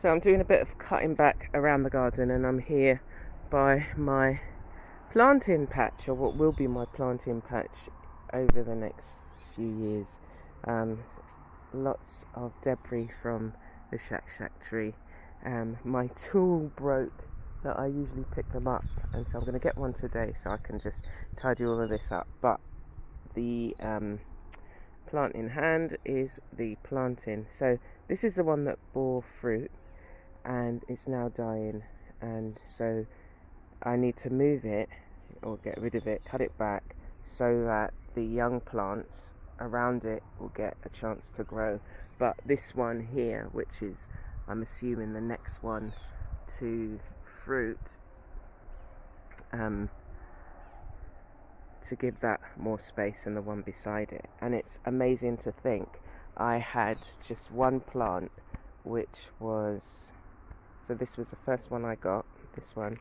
So I'm doing a bit of cutting back around the garden, and I'm here by my plantain patch, or what will be my plantain patch over the next few years. Lots of debris from the shack tree. My tool broke that I usually pick them up, and so I'm going to get one today so I can just tidy all of this up. But the plant in hand is the plantain. So this is the one that bore fruit, and it's now dying, and so I need to move it or get rid of it, cut it back, so that the young plants around it will get a chance to grow. But this one here, which is, I'm assuming, the next one to fruit, to give that more space than the one beside it. And it's amazing to think I had just one plant, which was, so this was the first one I got, this one,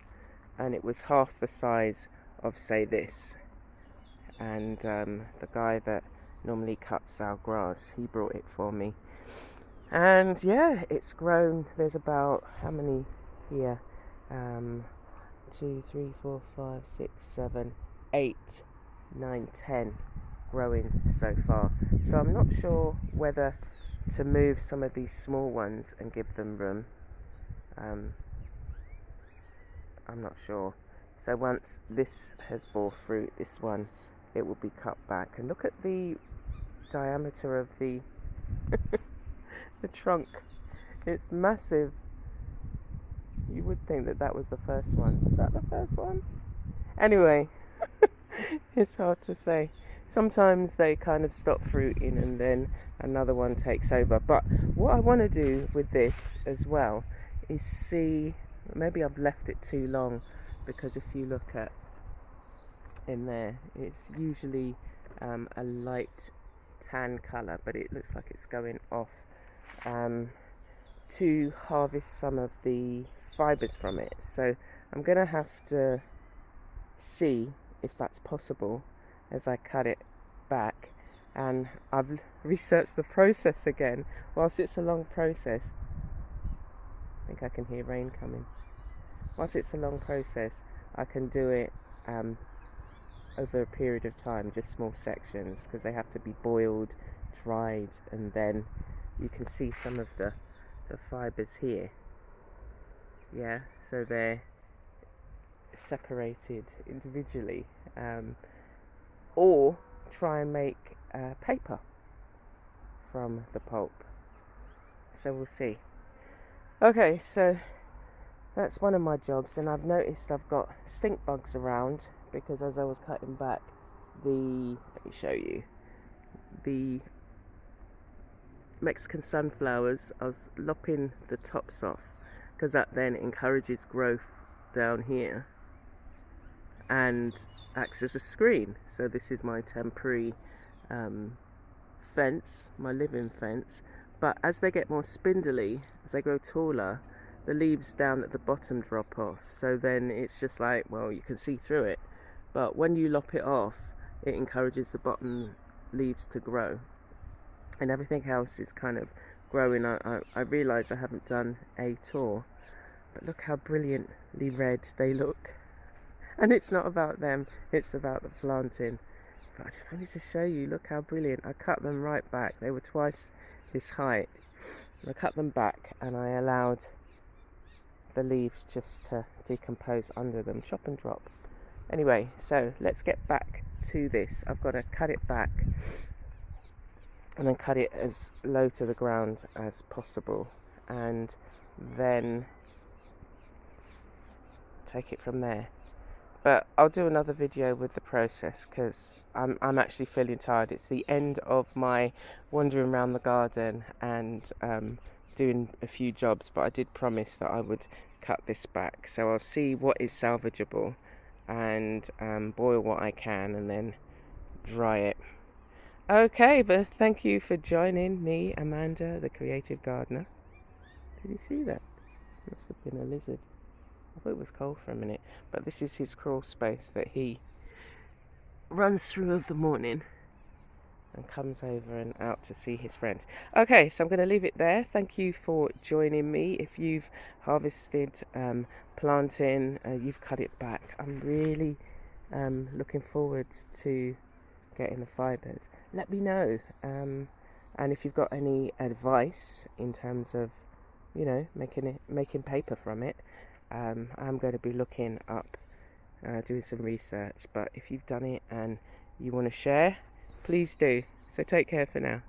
and it was half the size of, say, this. And the guy that normally cuts our grass, he brought it for me. And yeah, it's grown. There's about, how many here? 2, 3, 4, 5, 6, 7, 8, 9, 10 growing so far. So I'm not sure whether to move some of these small ones and give them room. I'm not sure. So once this has bore fruit, this one, it will be cut back. And look at the diameter of the the trunk. It's massive. You would think that that was the first one. Was that the first one? Anyway, it's hard to say. Sometimes they kind of stop fruiting and then another one takes over. But what I want to do with this as well is see, maybe I've left it too long, because if you look at in there, it's usually a light tan colour, but it looks like it's going off, to harvest some of the fibres from it. So I'm going to have to see if that's possible as I cut it back. And I've researched the process again. Whilst it's a long process, I think I can hear rain coming. Whilst it's a long process, I can do it over a period of time, just small sections, because they have to be boiled, dried, and then you can see some of the fibres here. Yeah, so they're separated individually, or try and make paper from the pulp. So we'll see. Okay, so that's one of my jobs, and I've noticed I've got stink bugs around, because as I was cutting back let me show you, the Mexican sunflowers, I was lopping the tops off, because that then encourages growth down here and acts as a screen. So this is my temporary fence, my living fence. But as they get more spindly, as they grow taller, the leaves down at the bottom drop off. So then it's just like, well, you can see through it. But when you lop it off, it encourages the bottom leaves to grow. And everything else is kind of growing. I realise I haven't done a tour, but look how brilliantly red they look. And it's not about them, it's about the planting. But I just wanted to show you, look how brilliant. I cut them right back. They were twice this height. I cut them back, and I allowed the leaves just to decompose under them, chop and drop. Anyway, so let's get back to this. I've got to cut it back and then cut it as low to the ground as possible, and then take it from there. But I'll do another video with the process, because I'm actually feeling tired. It's the end of my wandering around the garden and doing a few jobs, but I did promise that I would cut this back. So I'll see what is salvageable and boil what I can and then dry it. Okay, but thank you for joining me, Amanda, the creative gardener. Did you see that? Must have been a lizard. I thought it was cold for a minute, but this is his crawl space that he runs through of the morning. and comes over and out to see his friend. Okay, so I'm going to leave it there. Thank you for joining me. If you've harvested plantain, you've cut it back. I'm really looking forward to getting the fibres. Let me know. And if you've got any advice in terms of, you know, making paper from it, I'm going to be looking up, doing some research. But if you've done it and you want to share, please do. So take care for now.